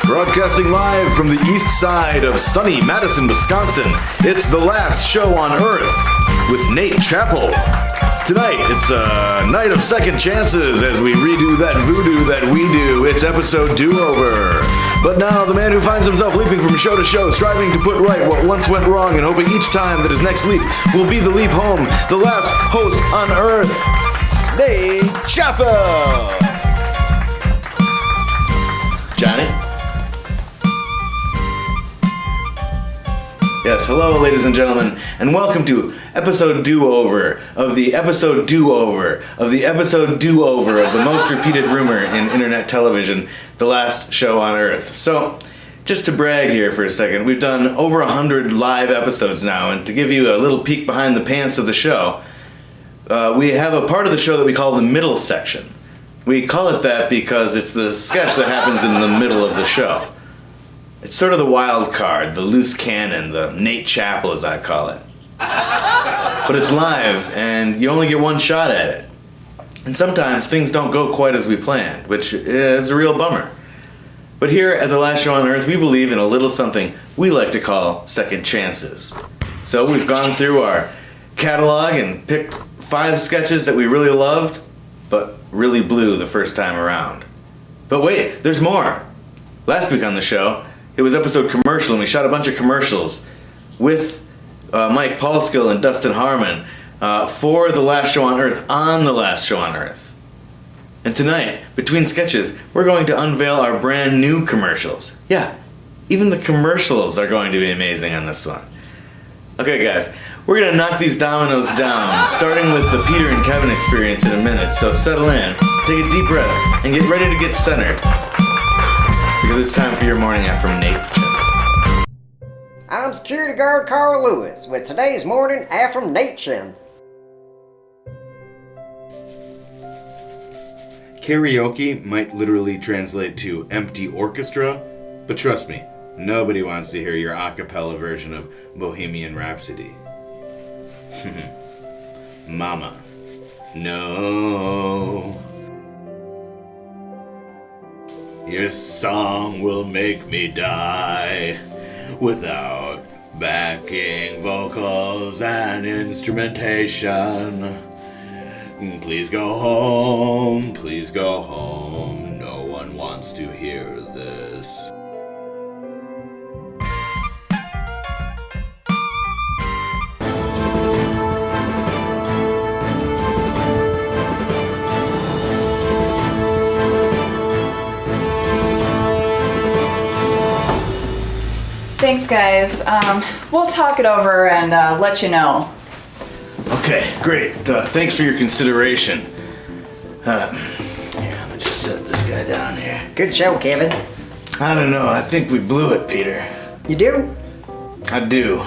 Broadcasting live from the east side of sunny Madison, Wisconsin, it's The Last Show on Earth with Nate Chappell. Tonight, it's a night of second chances as we redo that voodoo that we do. It's episode do-over. But now, the man who finds himself leaping from show to show, striving to put right what once went wrong and hoping each time that his next leap will be the leap home, the last host on Earth, Nate Chappell. Johnny? Yes, hello ladies and gentlemen, and welcome to episode do-over of the episode do-over of the episode do-over of the most repeated rumor in internet television, The Last Show on Earth. So, just to brag here for a second, we've done over 100 live episodes now, and to give you a little peek behind the pants of the show, we have a part of the show that we call the middle section. We call it that because it's the sketch that happens in the middle of the show. It's sort of the wild card, the loose cannon, the Nate Chappell as I call it. But it's live, and you only get one shot at it. And sometimes things don't go quite as we planned, which is a real bummer. But here at The Last Show on Earth, we believe in a little something we like to call second chances. So we've gone through our catalog and picked 5 sketches that we really loved, but really blew the first time around. But wait, there's more. Last week on the show, it was episode commercial, and we shot a bunch of commercials with Mike Paulskill and Dustin Harmon for The Last Show on Earth on The Last Show on Earth. And tonight, between sketches, we're going to unveil our brand new commercials. Yeah, even the commercials are going to be amazing on this one. Okay guys, we're going to knock these dominoes down, starting with the Peter and Kevin experience in a minute, so settle in, take a deep breath, and get ready to get centered. Because it's time for your morning app from Nate. I'm security guard Carl Lewis with today's morning affirmation. Karaoke might literally translate to empty orchestra, but trust me, nobody wants to hear your a cappella version of Bohemian Rhapsody. Mama, no. Your song will make me die without backing vocals and instrumentation. Please go home, no one wants to hear this. Thanks, guys. We'll talk it over and let you know. Okay, great. Thanks for your consideration. Here, let me just set this guy down here. Good show, Kevin. I don't know. I think we blew it, Peter. You do? I do.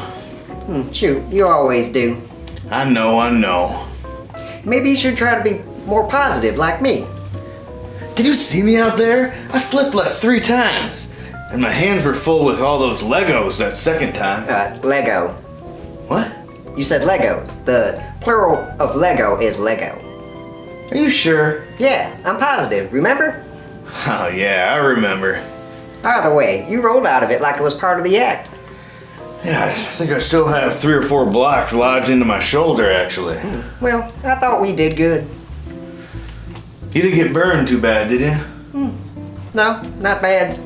Shoot, you always do. I know. Maybe you should try to be more positive like me. Did you see me out there? I slipped like 3 times. And my hands were full with all those Legos that second time. Lego. What? You said Legos. The plural of Lego is Lego. Are you sure? Yeah, I'm positive, remember? Oh yeah, I remember. By the way, you rolled out of it like it was part of the act. Yeah, I think I still have 3 or 4 blocks lodged into my shoulder, actually. Well, I thought we did good. You didn't get burned too bad, did you? No, not bad.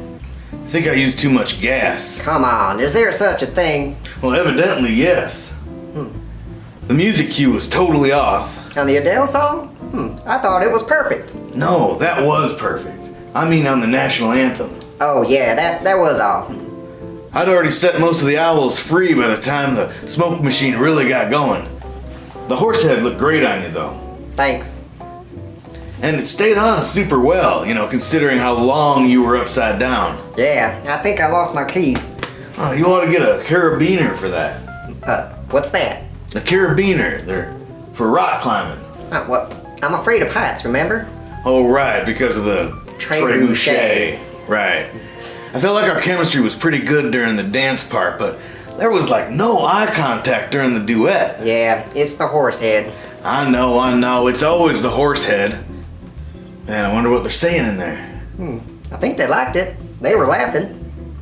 I think I used too much gas. Come on, is there such a thing? Well, evidently, yes. The music cue was totally off. On the Adele song? I thought it was perfect. No, that was perfect. I mean on the national anthem. Oh yeah, that was off. I'd already set most of the owls free by the time the smoke machine really got going. The horse head looked great on you, though. Thanks. And it stayed on super well, considering how long you were upside down. Yeah, I think I lost my keys. Oh, you ought to get a carabiner for that. What's that? A carabiner. They're for rock climbing. What? I'm afraid of heights, remember? Oh, right, because of the trebuchet. Right. I felt like our chemistry was pretty good during the dance part, but there was like no eye contact during the duet. Yeah, it's the horse head. I know. It's always the horse head. Man, I wonder what they're saying in there. I think they liked it. They were laughing.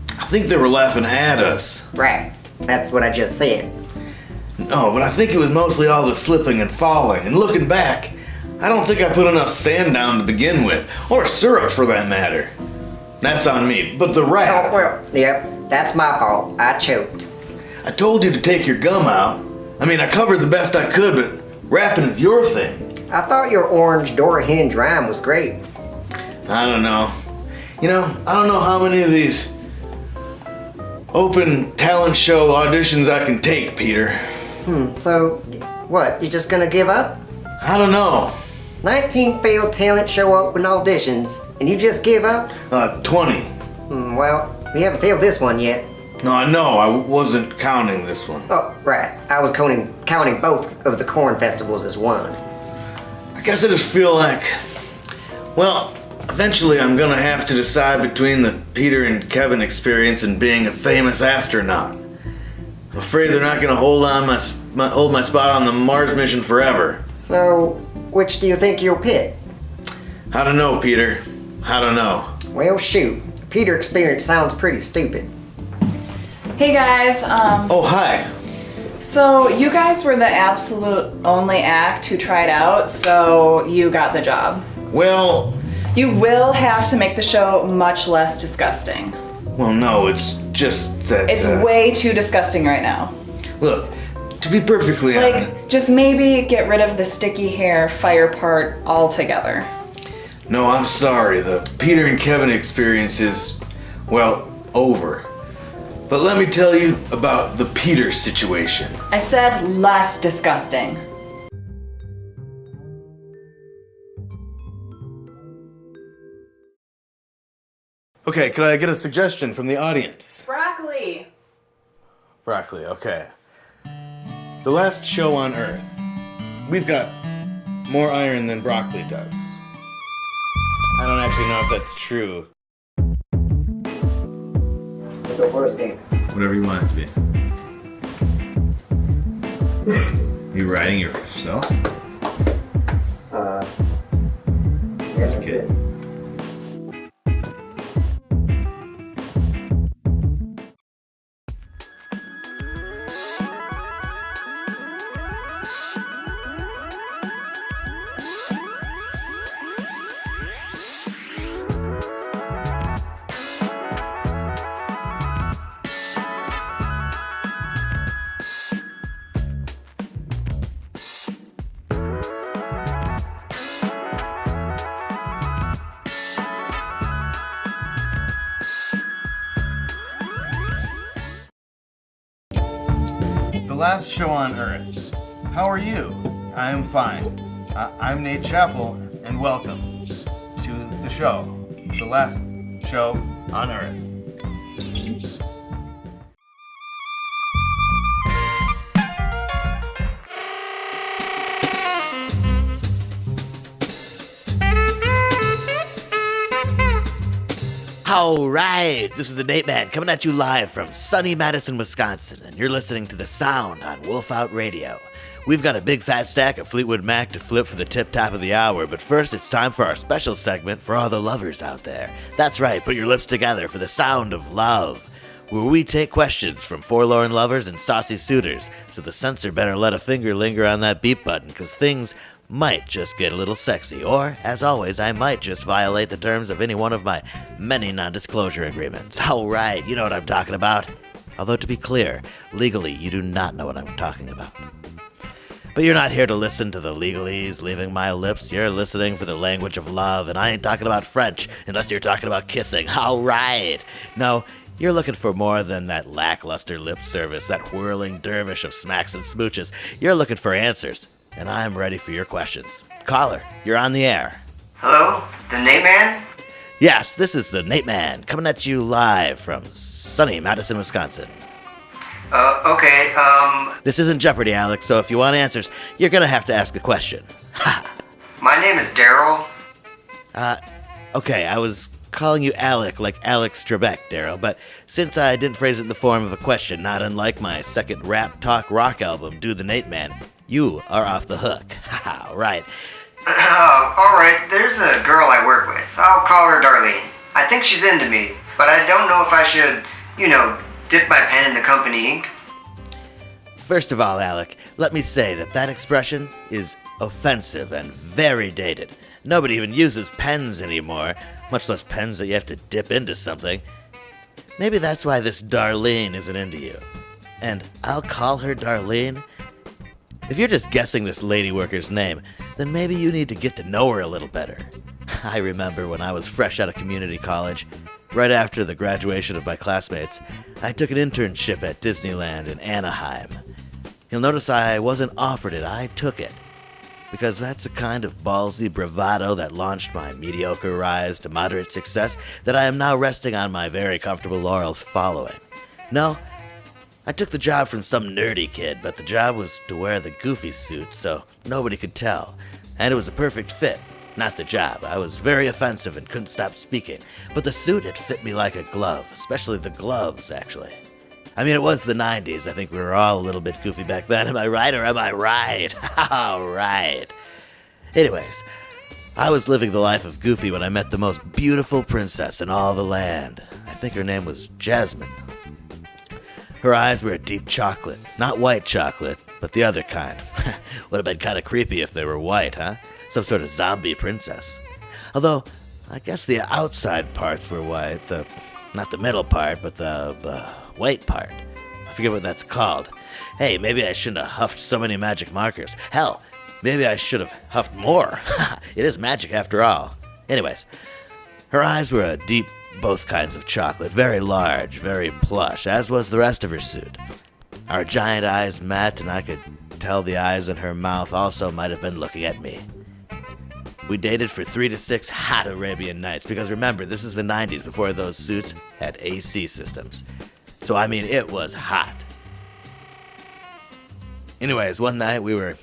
I think they were laughing at us. Right. That's what I just said. No, but I think it was mostly all the slipping and falling. And looking back, I don't think I put enough sand down to begin with. Or syrup, for that matter. That's on me. But the rat... Oh, well, yep. That's my fault. I choked. I told you to take your gum out. I mean, I covered the best I could, but rapping is your thing. I thought your orange Dora Hinge rhyme was great. I don't know. You know, I don't know how many of these open talent show auditions I can take, Peter. So, what? You just gonna give up? I don't know. 19 failed talent show open auditions, and you just give up? 20. Well, we haven't failed this one yet. No, I know. I wasn't counting this one. Oh, right. I was counting both of the corn festivals as one. I guess I just feel like, well, eventually I'm gonna have to decide between the Peter and Kevin experience and being a famous astronaut. I'm afraid they're not gonna hold my spot on the Mars mission forever. So, which do you think you'll pick? I don't know, Peter. I don't know. Well, shoot. The Peter experience sounds pretty stupid. Hey guys, Oh, hi. so you guys were the absolute only act who tried out, so you got the job. Well, You will have to make the show much less disgusting. no, it's just that... It's way too disgusting right now. Look, to be perfectly honest... Like, just maybe get rid of the sticky hair fire part altogether. No, I'm sorry. The Peter and Kevin experience is, well, over. But let me tell you about the Peter situation. I said less disgusting. Okay, could I get a suggestion from the audience? Broccoli. Broccoli, okay. The last show on Earth. We've got more iron than broccoli does. I don't actually know if that's true. What's our first game? Whatever you want it to be. You writing yourself? Yeah, that's Okay. it. The last show on Earth. How are you? I'm fine. I'm Nate Chappell, and welcome to the show. The last show on Earth. All right, this is the Nate Man coming at you live from sunny Madison, Wisconsin, and you're listening to The Sound on Wolf Out Radio. We've got a big fat stack of Fleetwood Mac to flip for the tip top of the hour, but first it's time for our special segment for all the lovers out there. That's right, put your lips together for The Sound of Love, where we take questions from forlorn lovers and saucy suitors, so the censor better let a finger linger on that beep button, because things might just get a little sexy, or, as always, I might just violate the terms of any one of my many non-disclosure agreements. All right, you know what I'm talking about. Although, to be clear, legally, you do not know what I'm talking about. But you're not here to listen to the legalese leaving my lips. You're listening for the language of love, and I ain't talking about French unless you're talking about kissing. All right. No, you're looking for more than that lackluster lip service, that whirling dervish of smacks and smooches. You're looking for answers. And I'm ready for your questions. Caller, you're on the air. Hello? The Nate Man? Yes, this is the Nate Man, coming at you live from sunny Madison, Wisconsin. Okay, This isn't Jeopardy, Alex, so if you want answers, you're gonna have to ask a question. my name is Daryl. Okay, I was calling you Alec like Alex Trebek, Daryl, but since I didn't phrase it in the form of a question, not unlike my second rap talk rock album, Do the Nate Man, you are off the hook. Haha, right. Alright, there's a girl I work with. I'll call her Darlene. I think she's into me, but I don't know if I should, dip my pen in the company ink. First of all, Alec, let me say that expression is offensive and very dated. Nobody even uses pens anymore, much less pens that you have to dip into something. Maybe that's why this Darlene isn't into you. And I'll call her Darlene. If you're just guessing this lady worker's name, then maybe you need to get to know her a little better. I remember when I was fresh out of community college, right after the graduation of my classmates, I took an internship at Disneyland in Anaheim. You'll notice I wasn't offered it, I took it. Because that's the kind of ballsy bravado that launched my mediocre rise to moderate success that I am now resting on my very comfortable laurels following. No, I took the job from some nerdy kid, but the job was to wear the goofy suit so nobody could tell. And it was a perfect fit. Not the job. I was very offensive and couldn't stop speaking. But the suit, it fit me like a glove. Especially the gloves, actually. I mean, it was the 90s. I think we were all a little bit goofy back then. Am I right or am I right? All right. Anyways, I was living the life of Goofy when I met the most beautiful princess in all the land. I think her name was Jasmine. Her eyes were a deep chocolate. Not white chocolate, but the other kind. Would have been kind of creepy if they were white, huh? Some sort of zombie princess. Although, I guess the outside parts were white. Not the middle part, but the white part. I forget what that's called. Hey, maybe I shouldn't have huffed so many magic markers. Hell, maybe I should have huffed more. It is magic after all. Anyways, her eyes were a deep, both kinds of chocolate. Very large, very plush, as was the rest of her suit. Our giant eyes met, and I could tell the eyes in her mouth also might have been looking at me. We dated for 3 to 6 hot Arabian nights, because remember, this is the 90s before those suits had AC systems. So, I mean, it was hot. Anyways, one night we were,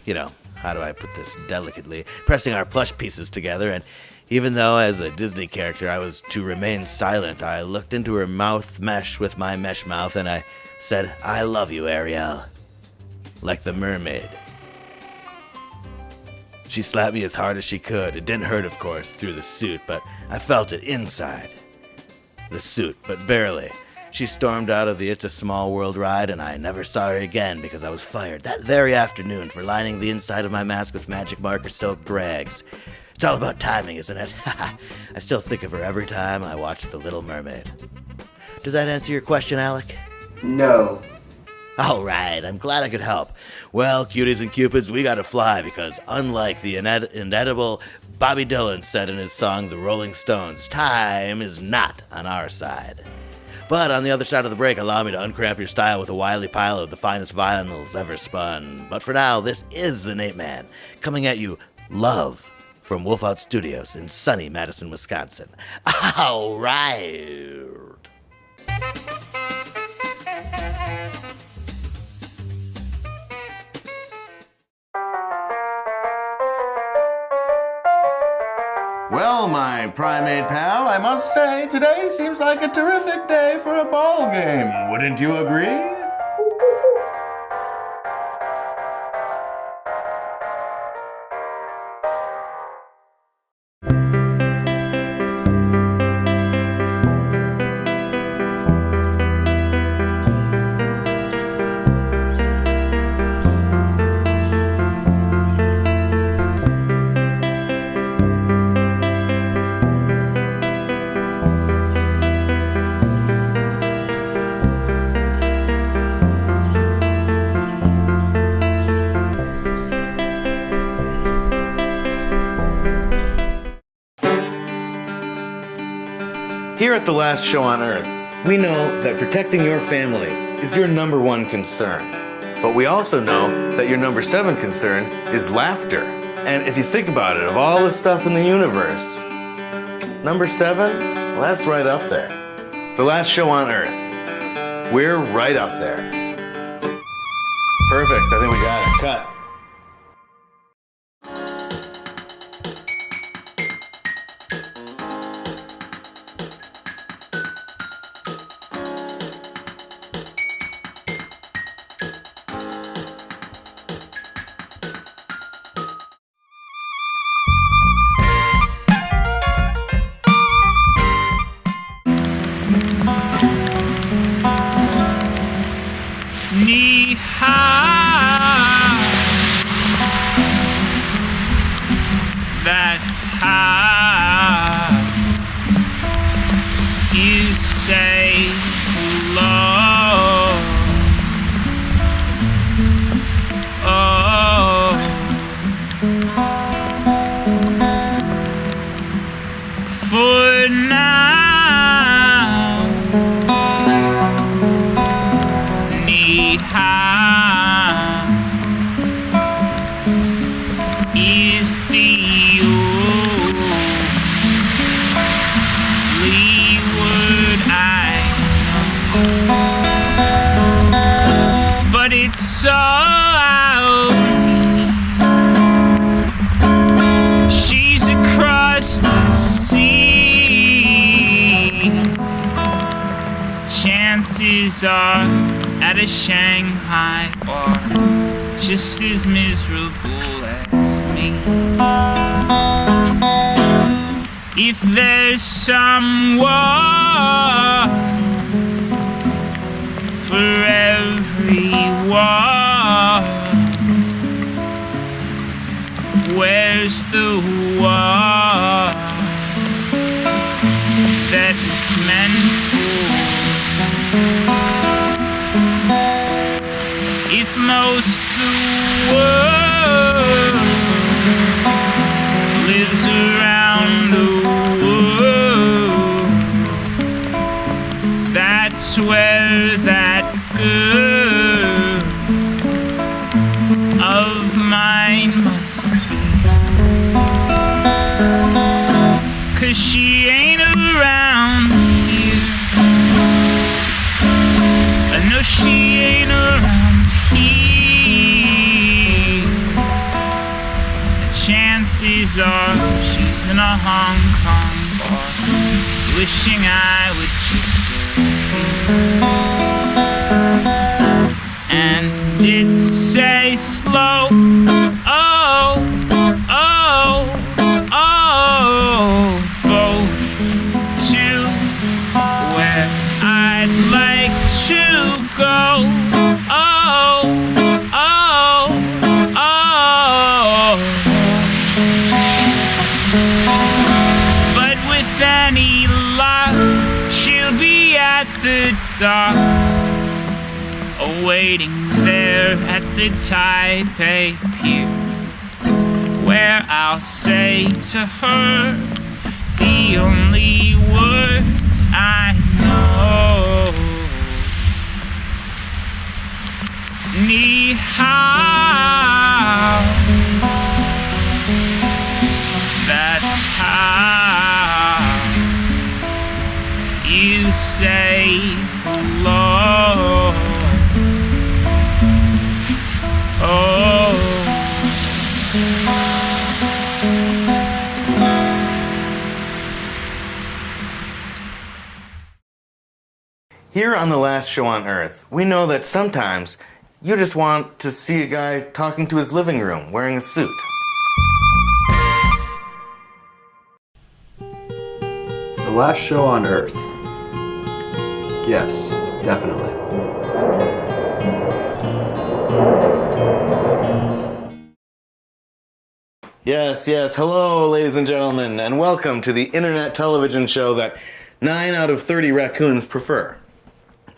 how do I put this delicately, pressing our plush pieces together, and even though as a Disney character I was to remain silent, I looked into her mouth mesh with my mesh mouth, and I said, "I love you, Ariel." Like the mermaid. She slapped me as hard as she could. It didn't hurt, of course, through the suit, but I felt it inside the suit, but barely. She stormed out of the It's a Small World ride, and I never saw her again because I was fired that very afternoon for lining the inside of my mask with magic marker soaked rags. It's all about timing, isn't it? I still think of her every time I watch The Little Mermaid. Does that answer your question, Alec? No. All right, I'm glad I could help. Well, cuties and cupids, we gotta fly because unlike the inedible Bobby Dylan said in his song The Rolling Stones, time is not on our side. But on the other side of the break, allow me to uncramp your style with a wily pile of the finest vinyls ever spun. But for now, this is the Nate Man, coming at you live from Wolf Out Studios in sunny Madison, Wisconsin. All right. Well, my primate pal, I must say, today seems like a terrific day for a ball game. Wouldn't you agree? Here at The Last Show on Earth, we know that protecting your family is your number one concern. But we also know that your number 7 concern is laughter. And if you think about it, of all the stuff in the universe, number 7, well, that's right up there. The Last Show on Earth. We're right up there. Perfect, I think we got it. Cut. how you say hello. Oh, for now, need how is the only word I know, but it's all she's across the sea. Chances are at a Shanghai bar, just as miserable as me. If there's someone for everyone, where's the one that was meant for? If most the world lives around the world, that's where that girl of mine must be. 'Cause she ain't around here. I know she ain't around here. The chances are she's in a Hong Kong bar, wishing I would just and it say slow. Oh, oh, oh, go to where I'd like to go. Oh, oh, oh. But with any luck, she'll be at the dock, awaiting there at the Taipei Pier, where I'll say to her the only words I know. Ni hao. That's how you say hello. Oh. Here on The Last Show on Earth, we know that sometimes you just want to see a guy talking to his living room wearing a suit. The Last Show on Earth. Yes, definitely. Yes, yes. Hello, ladies and gentlemen, and welcome to the internet television show that 9 out of 30 raccoons prefer.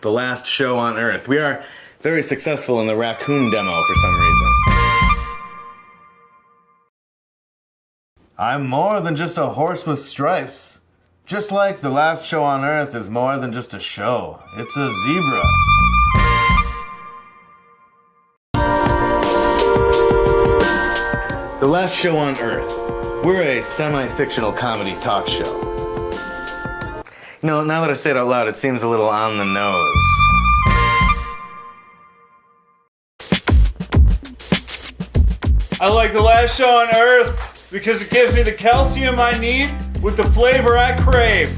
The Last Show on Earth. We are very successful in the raccoon demo for some reason. I'm more than just a horse with stripes. Just like The Last Show on Earth is more than just a show. It's a zebra. The Last Show on Earth. We're a semi-fictional comedy talk show. You know, now that I say it out loud, it seems a little on the nose. I like The Last Show on Earth because it gives me the calcium I need with the flavor I crave.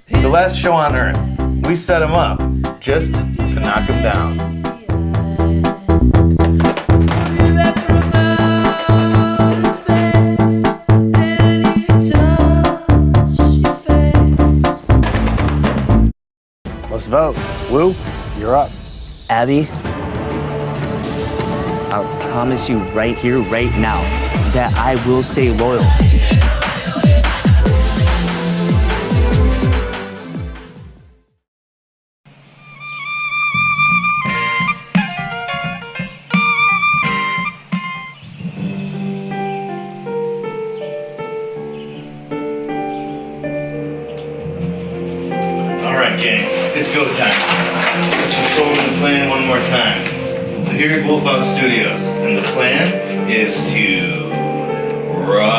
The Last Show on Earth. We set him up just to knock him down. Let's vote. Woo, you're up. Abby, I'll promise you right here, right now, that I will stay loyal. Alright, gang, it's go time. Let's just go over the plan one more time. So here's Wolf Out Studios, and the plan is to run.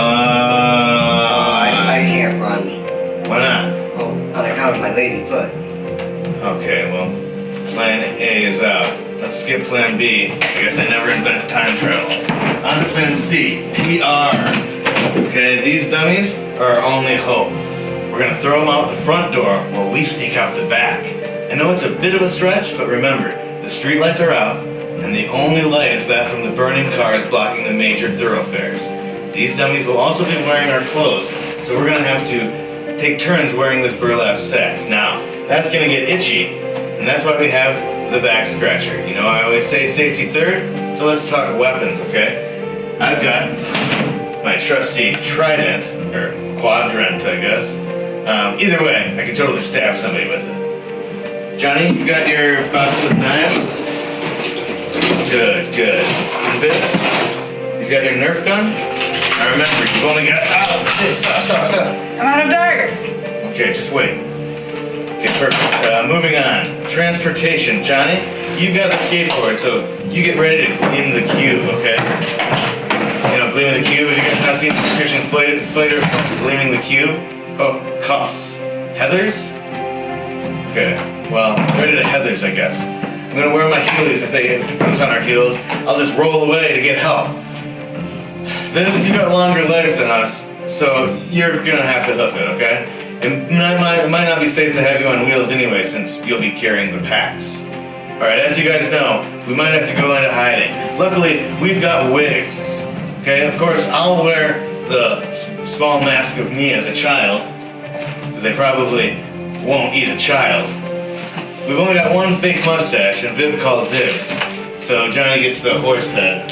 I can't run. Why not? Oh, on account of my lazy foot. Okay, well, plan A is out. Let's skip plan B. I guess I never invent time travel. On to plan C, PR. Okay, these dummies are our only hope. We're gonna throw them out the front door while we sneak out the back. I know it's a bit of a stretch, but remember, the streetlights are out, and the only light is that from the burning cars blocking the major thoroughfares. These dummies will also be wearing our clothes, so we're gonna have to take turns wearing this burlap sack. Now, that's gonna get itchy, and that's why we have the back scratcher. You know, I always say safety third, so let's talk weapons, okay? I've got my trusty trident, or quadrant, I guess. Either way, I can totally stab somebody with it. Johnny, you got your box of knives? Good, good. And Viv, you got your Nerf gun? I remember, you've only got... Oh, shit, stop. I'm out of darts. Okay, just wait. Okay, perfect. Moving on. Transportation. Johnny, you've got the skateboard, so you get ready to gleam the cube, okay? You know, gleaming the cube. Have you guys not seen Christian Slater gleaming the cube? Oh, cuffs. Heathers? Okay, well, ready to Heathers, I guess. I'm gonna wear my heelys if they put us on our heels. I'll just roll away to get help. Viv, you got longer legs than us, so you're gonna have to hoof it, okay? It might not be safe to have you on wheels anyway, since you'll be carrying the packs. Alright, as you guys know, we might have to go into hiding. Luckily, we've got wigs. Okay, of course, I'll wear the small mask of me as a child, because they probably won't eat a child. We've only got one fake mustache, and Viv called dibs. So Johnny gets the horse head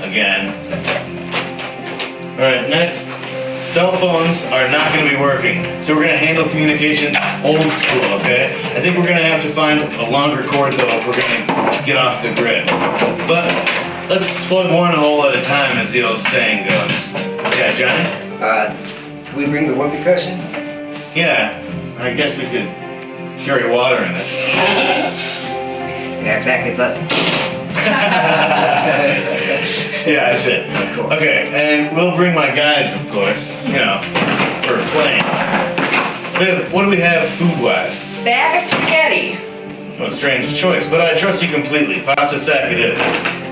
again. Alright, next. Cell phones are not going to be working, so we're going to handle communication old school, okay? I think we're going to have to find a longer cord, though, if we're going to get off the grid. But let's plug one hole at a time, as the old saying goes. Yeah, Johnny? Can we bring the whoopee cushion? Yeah, I guess we could carry water in it. Yeah, exactly, plus. Yeah, that's it. Cool. Okay, and we'll bring my guys, of course, you know, for playing. Viv, what do we have food-wise? Bag of spaghetti. Well, strange choice, but I trust you completely. Pasta sack it is.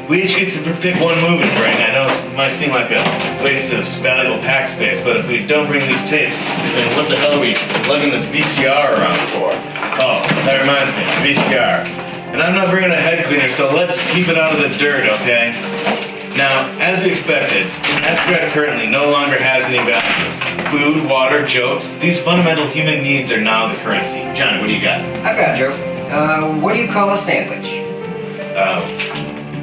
We each get to pick one move and bring. I know it might seem like a waste of valuable pack space, but if we don't bring these tapes, then what the hell are we lugging this VCR around for? Oh, that reminds me, VCR. And I'm not bringing a head cleaner, so let's keep it out of the dirt, okay? Now, as we expected, Abstract currently no longer has any value. Food, water, jokes, these fundamental human needs are now the currency. Johnny, what do you got? I've got a joke. What do you call a sandwich?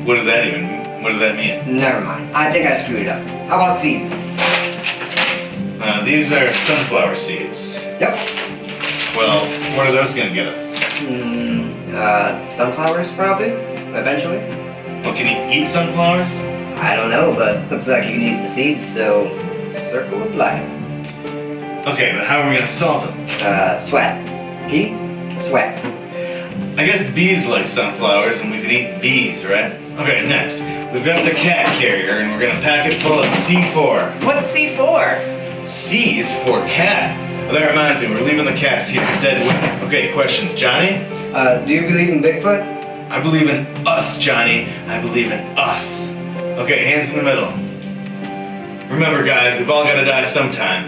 What does that mean? Never mind. I think I screwed it up. How about seeds? These are sunflower seeds. Yep. Well, what are those gonna get us? Sunflowers, probably? Eventually? Well, can you eat sunflowers? I don't know, but looks like you can eat the seeds, so circle of life. Okay, but how are we gonna salt them? Sweat. Heat? Sweat. I guess bees like sunflowers and we could eat bees, right? Okay, next. We've got the cat carrier and we're gonna pack it full of C4. What's C4? C is for cat. Oh, that reminds me, we're leaving the cats here, dead weight. Okay, questions. Johnny? Do you believe in Bigfoot? I believe in us, Johnny. I believe in us. Okay, hands in the middle. Remember, guys, we've all gotta die sometime.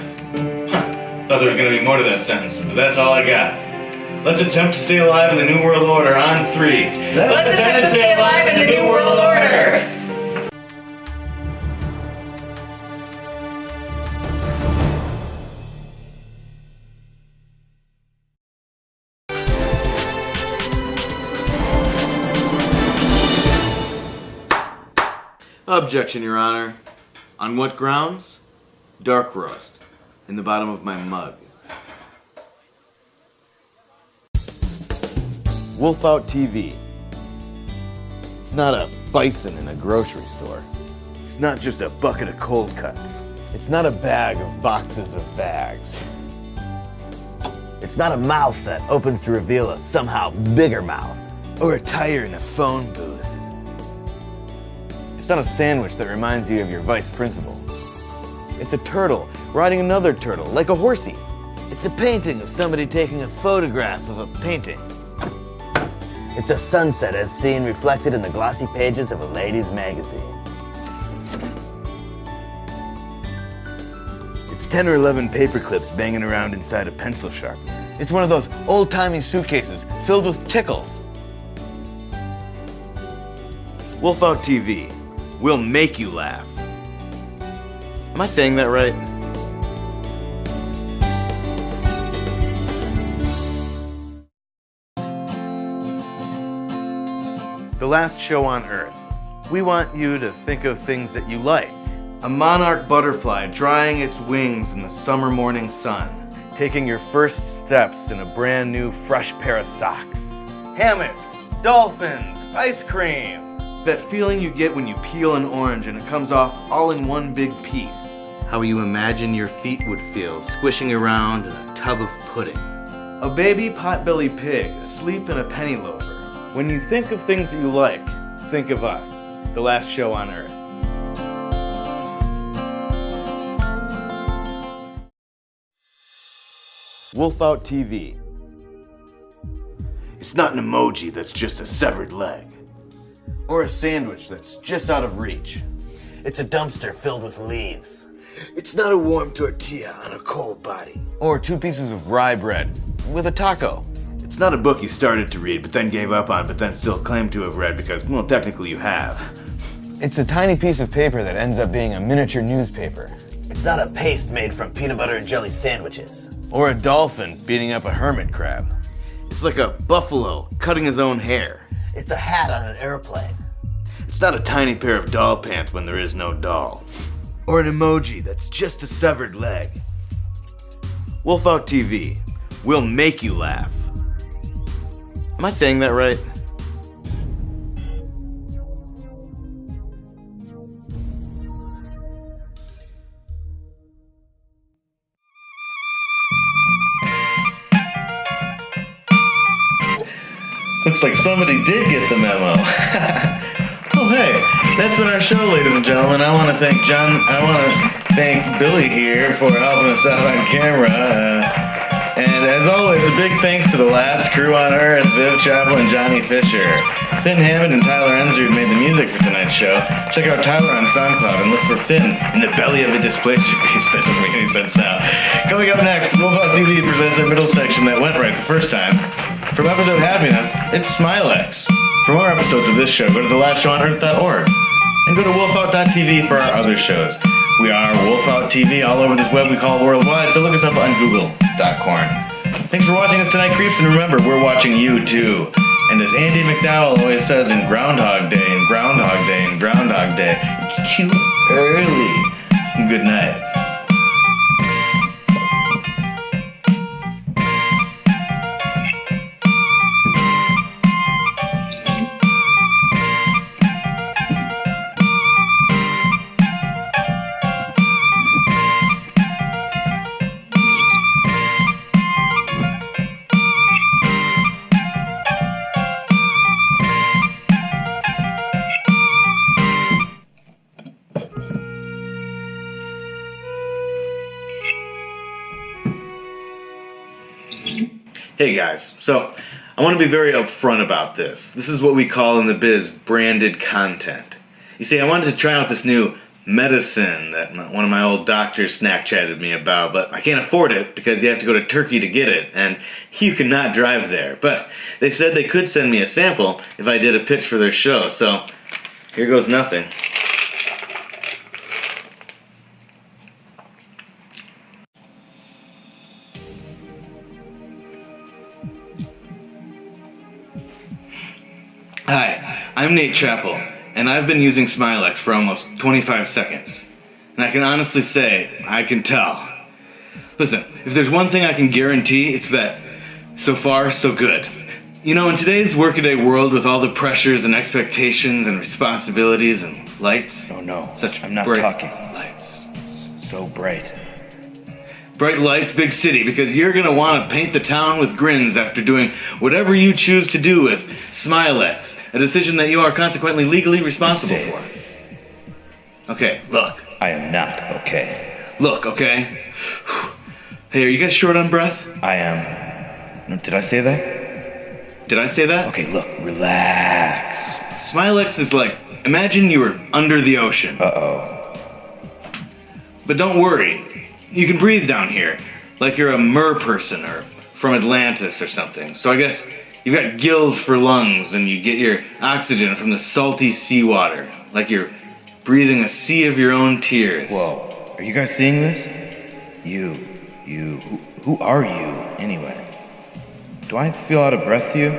Thought there was gonna be more to that sentence, but that's all I got. Let's attempt to stay alive in the New World Order on 3. Let's attempt to stay alive in the New World Order! Objection, Your Honor. On what grounds? Dark roast. In the bottom of my mug. Wolf Out TV. It's not a bison in a grocery store. It's not just a bucket of cold cuts. It's not a bag of boxes of bags. It's not a mouth that opens to reveal a somehow bigger mouth. Or a tire in a phone booth. It's not a sandwich that reminds you of your vice principal. It's a turtle riding another turtle, like a horsey. It's a painting of somebody taking a photograph of a painting. It's a sunset as seen reflected in the glossy pages of a ladies' magazine. It's 10 or 11 paper clips banging around inside a pencil sharpener. It's one of those old-timey suitcases filled with tickles. Wolf Out TV. We'll make you laugh. Am I saying that right? The last show on Earth. We want you to think of things that you like. A monarch butterfly drying its wings in the summer morning sun. Taking your first steps in a brand new fresh pair of socks. Hammocks, dolphins, ice cream. That feeling you get when you peel an orange and it comes off all in one big piece. How you imagine your feet would feel squishing around in a tub of pudding. A baby potbelly pig asleep in a penny loafer. When you think of things that you like, think of us, the last show on Earth. Wolf Out TV. It's not an emoji that's just a severed leg. Or a sandwich that's just out of reach. It's a dumpster filled with leaves. It's not a warm tortilla on a cold body. Or 2 pieces of rye bread with a taco. It's not a book you started to read but then gave up on but then still claimed to have read because, well, technically you have. It's a tiny piece of paper that ends up being a miniature newspaper. It's not a paste made from peanut butter and jelly sandwiches. Or a dolphin beating up a hermit crab. It's like a buffalo cutting his own hair. It's a hat on an airplane. It's not a tiny pair of doll pants when there is no doll. Or an emoji that's just a severed leg. Wolf Out TV. We'll make you laugh. Am I saying that right? Looks like somebody did get the memo. Oh, hey, that's been our show, ladies and gentlemen. I want to thank Billy here for helping us out on camera. And as always, a big thanks to the last crew on Earth, Viv Chappell and Johnny Fisher. Finn Hammond and Tyler Ensrud made the music for tonight's show. Check out Tyler on SoundCloud and look for Finn in the belly of a displaced space. That doesn't make any sense now. Coming up next, Wolf Out TV presents a middle section that went right the first time. From episode Happiness, it's Smilex. For more episodes of this show, go to thelastshowOnEarth.org and go to wolfout.tv for our other shows. We are Wolf Out TV all over this web we call worldwide, so look us up on Google.corn. Thanks for watching us tonight, creeps, and remember, we're watching you too. And as Andy McDowell always says in Groundhog Day and Groundhog Day and Groundhog Day, it's too early. Good night. Hey guys, so I want to be very upfront about this. This is what we call in the biz branded content. You see, I wanted to try out this new medicine that one of my old doctors snack chatted me about, but I can't afford it because you have to go to Turkey to get it, and you cannot drive there. But they said they could send me a sample if I did a pitch for their show, so here goes nothing. Hi, I'm Nate Chappell, and I've been using Smilex for almost 25 seconds. And I can honestly say, I can tell. Listen, if there's one thing I can guarantee, it's that so far, so good. You know, in today's workaday world with all the pressures and expectations and responsibilities and lights. Oh no, Such I'm not bright talking. lights. So bright. Bright lights, big city, because you're gonna want to paint the town with grins after doing whatever you choose to do with Smilex, a decision that you are consequently legally responsible Say it. for. Okay, look. I am not okay. Look, okay? Hey, are you guys short on breath? I am. Did I say that? Did I say that? Okay, look, relax. Smilex is like, imagine you were under the ocean. Uh-oh. But don't worry, you can breathe down here, like you're a mer person or from Atlantis or something. So I guess you've got gills for lungs and you get your oxygen from the salty seawater, like you're breathing a sea of your own tears. Whoa, are you guys seeing this? Who are you, anyway? Do I feel out of breath to you?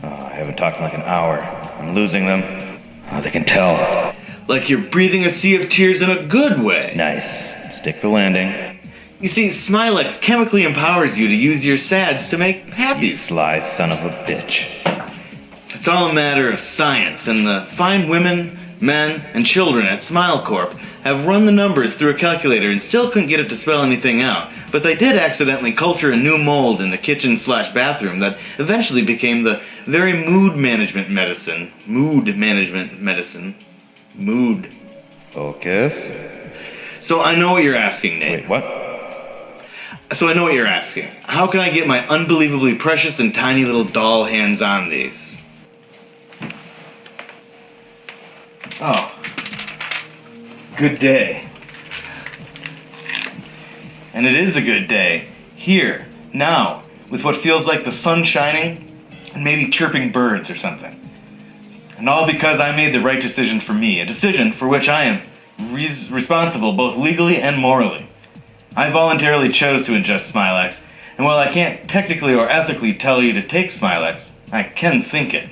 Oh, I haven't talked in like an hour. I'm losing them. Oh, they can tell. Like you're breathing a sea of tears in a good way. Nice. Stick the landing. You see, Smilex chemically empowers you to use your sads to make You happy. sly son of a bitch. It's all a matter of science, and the fine women, men, and children at Smile Corp have run the numbers through a calculator and still couldn't get it to spell anything out. But they did accidentally culture a new mold in the kitchen/bathroom that eventually became the very mood management medicine. Focus. So I know what you're asking, Nate. Wait, what? So I know what you're asking. How can I get my unbelievably precious and tiny little doll hands on these? Oh. Good day. And it is a good day. Here, now, with what feels like the sun shining and maybe chirping birds or something. And all because I made the right decision for me, a decision for which I am responsible both legally and morally. I voluntarily chose to ingest Smilex, and while I can't technically or ethically tell you to take Smilex, I can think it.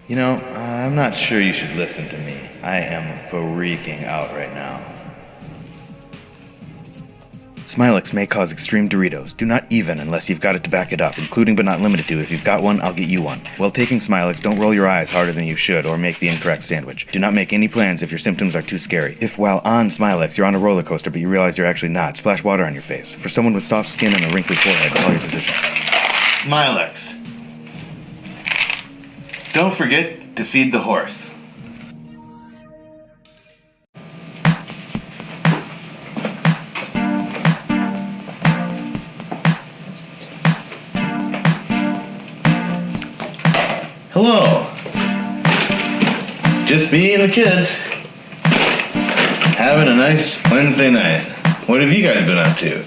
You know, I'm not sure you should listen to me. I am freaking out right now. Smilex may cause extreme Doritos. Do not even unless you've got it to back it up, including but not limited to, if you've got one, I'll get you one. While taking Smilex, don't roll your eyes harder than you should or make the incorrect sandwich. Do not make any plans if your symptoms are too scary. If while on Smilex you're on a roller coaster but you realize you're actually not, splash water on your face. For someone with soft skin and a wrinkly forehead, call your physician. Smilex. Don't forget to feed the horse. Hello. Just me and the kids. Having a nice Wednesday night. What have you guys been up to?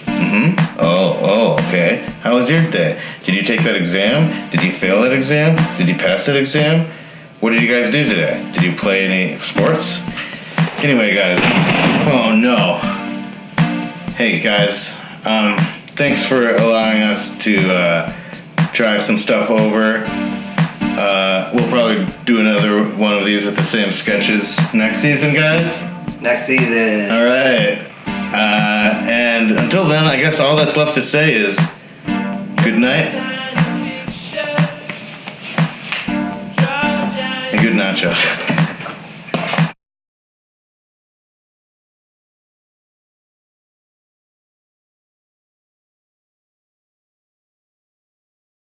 Oh, okay. How was your day? Did you take that exam? Did you fail that exam? Did you pass that exam? What did you guys do today? Did you play any sports? Anyway, guys. Oh, no. Hey, guys. Thanks for allowing us to try some stuff over. We'll probably do another one of these with the same sketches next season, guys. Next season. All right. And until then, I guess all that's left to say is good night and good nachos.